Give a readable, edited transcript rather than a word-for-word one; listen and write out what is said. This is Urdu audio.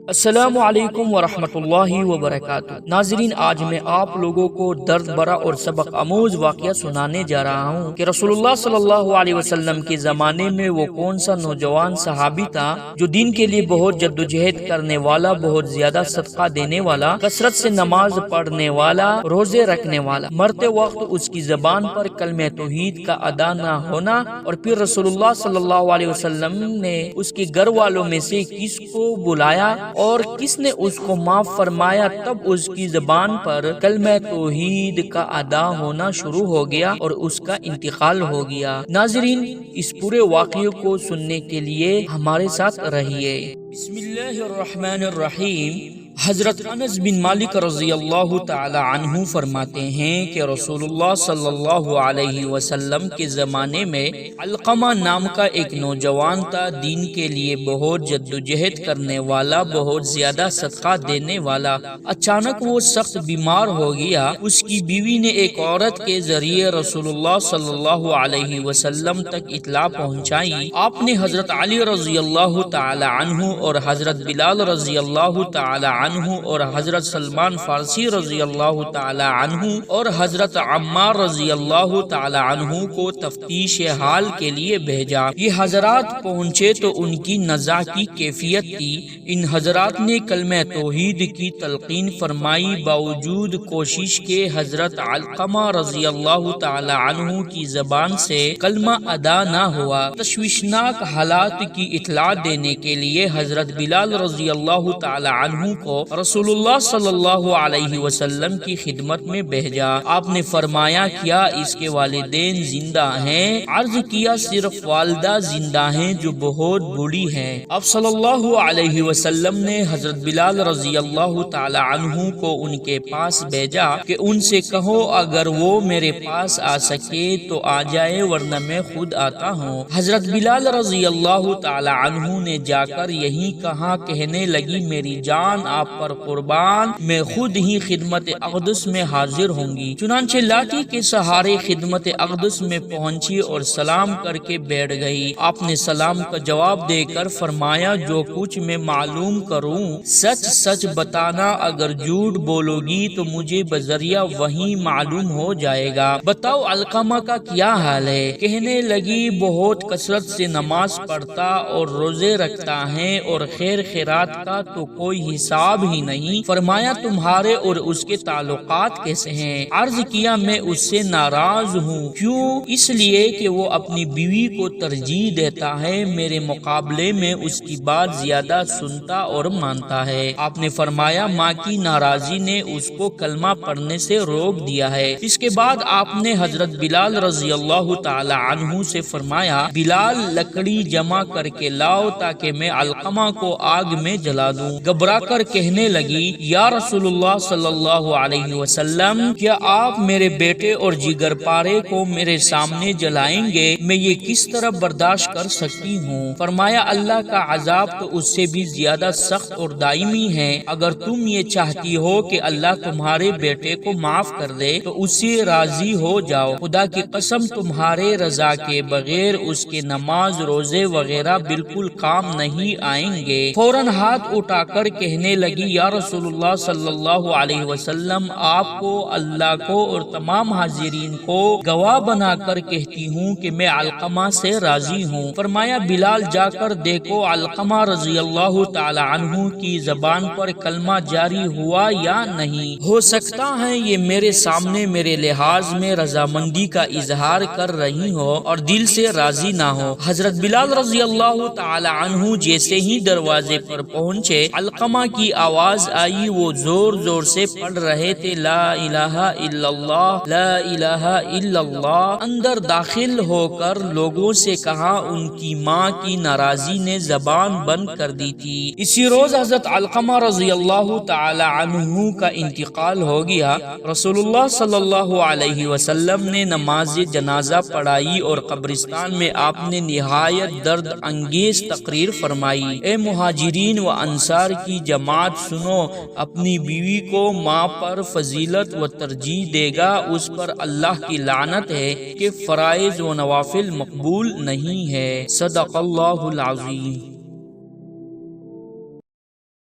السلام علیکم ورحمۃ اللہ وبرکاتہ۔ ناظرین، آج میں آپ لوگوں کو درد برا اور سبق آموز واقعہ سنانے جا رہا ہوں کہ رسول اللہ صلی اللہ علیہ وسلم کے زمانے میں وہ کون سا نوجوان صحابی تھا جو دین کے لیے بہت جدوجہد کرنے والا، بہت زیادہ صدقہ دینے والا، کثرت سے نماز پڑھنے والا، روزے رکھنے والا، مرتے وقت اس کی زبان پر کلمہ توحید کا ادا نہ ہونا، اور پھر رسول اللہ صلی اللہ علیہ وسلم نے اس کے گھر والوں میں سے کس کو بلایا اور کس نے اس کو معاف فرمایا، تب اس کی زبان پر کلمہ توحید کا ادا ہونا شروع ہو گیا اور اس کا انتقال ہو گیا۔ ناظرین، اس پورے واقعے کو سننے کے لیے ہمارے ساتھ رہیے۔ بسم اللہ الرحمن الرحیم۔ حضرت انس بن مالک رضی اللہ تعالی عنہ فرماتے ہیں کہ رسول اللہ صلی اللہ علیہ وسلم کے زمانے میں علقمہ نام کا ایک نوجوان تھا، دین کے لیے بہت جدوجہد کرنے والا، بہت زیادہ صدقہ دینے والا۔ اچانک وہ سخت بیمار ہو گیا۔ اس کی بیوی نے ایک عورت کے ذریعے رسول اللہ صلی اللہ علیہ وسلم تک اطلاع پہنچائی۔ آپ نے حضرت علی رضی اللہ تعالی عنہ اور حضرت بلال رضی اللہ تعالی عنہ اور حضرت سلمان فارسی رضی اللہ تعالی عنہ اور حضرت عمار رضی اللہ تعالی عنہ کو تفتیش حال کے لیے بھیجا۔ یہ حضرات پہنچے تو ان کی نزع کی کیفیت تھی۔ ان حضرات نے کلمہ توحید کی تلقین فرمائی، باوجود کوشش کے حضرت علقمہ رضی اللہ تعالی عنہ کی زبان سے کلمہ ادا نہ ہوا۔ تشویشناک حالات کی اطلاع دینے کے لیے حضرت بلال رضی اللہ تعالی عنہ کو رسول اللہ صلی اللہ علیہ وسلم کی خدمت میں بھیجا۔ آپ نے فرمایا، کیا اس کے والدین زندہ ہیں؟ عرض کیا، صرف والدہ زندہ ہیں جو بہت بوڑھی ہیں۔ آپ صلی اللہ علیہ وسلم نے حضرت بلال رضی اللہ تعالی عنہ کو ان کے پاس بھیجا کہ ان سے کہو اگر وہ میرے پاس آ سکے تو آ جائے، ورنہ میں خود آتا ہوں۔ حضرت بلال رضی اللہ تعالی عنہ نے جا کر یہی کہا، کہنے لگی، میری جان آپ پر قربان، میں خود ہی خدمت اقدس میں حاضر ہوں گی۔ چنانچہ لاٹھی کے سہارے خدمت اقدس میں پہنچی اور سلام کر کے بیٹھ گئی۔ آپ نے سلام کا جواب دے کر فرمایا، جو کچھ میں معلوم کروں سچ سچ بتانا، اگر جھوٹ بولو گی تو مجھے بذریعہ وہی معلوم ہو جائے گا۔ بتاؤ علقمہ کا کیا حال ہے؟ کہنے لگی، بہت کثرت سے نماز پڑھتا اور روزے رکھتا ہے، اور خیر خیرات کا تو کوئی حساب ہی نہیں۔ فرمایا، تمہارے اور اس کے تعلقات کیسے ہیں؟ عرض کیا، میں اس سے ناراض ہوں۔ کیوں؟ اس لیے کہ وہ اپنی بیوی کو ترجیح دیتا ہے، میرے مقابلے میں اس کی بات زیادہ سنتا اور مانتا ہے۔ آپ نے فرمایا، ماں کی ناراضی نے اس کو کلمہ پڑھنے سے روک دیا ہے۔ اس کے بعد آپ نے حضرت بلال رضی اللہ تعالی عنہ سے فرمایا، بلال، لکڑی جمع کر کے لاؤ تاکہ میں علقمہ کو آگ میں جلا دوں۔ گھبرا کر کہنے لگی، یا رسول اللہ صلی اللہ علیہ وسلم، کیا آپ میرے بیٹے اور جگر پارے کو میرے سامنے جلائیں گے؟ میں یہ کس طرح برداشت کر سکتی ہوں؟ فرمایا، اللہ کا عذاب تو اس سے بھی زیادہ سخت اور دائمی ہے۔ اگر تم یہ چاہتی ہو کہ اللہ تمہارے بیٹے کو معاف کر دے تو اس سے راضی ہو جاؤ۔ خدا کی قسم، تمہارے رضا کے بغیر اس کے نماز، روزے وغیرہ بالکل کام نہیں آئیں گے۔ فوراً ہاتھ اٹھا کر کہنے لگی، یا رسول اللہ صلی اللہ علیہ وسلم، آپ کو، اللہ کو اور تمام حاضرین کو گواہ بنا کر کہتی ہوں کہ میں علقمہ سے راضی ہوں۔ فرمایا، بلال، جا کر دیکھو علقمہ رضی اللہ تعالی عنہ کی زبان پر کلمہ جاری ہوا یا نہیں۔ ہو سکتا ہے یہ میرے سامنے میرے لحاظ میں رضامندی کا اظہار کر رہی ہو اور دل سے راضی نہ ہو۔ حضرت بلال رضی اللہ تعالی عنہ جیسے ہی دروازے پر پہنچے، علقمہ کی آواز آئی۔ وہ زور زور سے پڑھ رہے تھے، لا الہ الا اللہ، لا الہ الا اللہ۔ اندر داخل ہو کر لوگوں سے کہا، ان کی ماں کی ناراضی نے زبان بند کر دی تھی۔ اسی روز حضرت علقمہ رضی اللہ تعالی عنہ کا انتقال ہو گیا۔ رسول اللہ صلی اللہ علیہ وسلم نے نماز جنازہ پڑھائی اور قبرستان میں آپ نے نہایت درد انگیز تقریر فرمائی، اے مہاجرین و انصار کی جماعت، سنو، اپنی بیوی کو ماں پر فضیلت و ترجیح دے گا، اس پر اللہ کی لعنت ہے کہ فرائض و نوافل مقبول نہیں ہے۔ صدق اللہ العظیم۔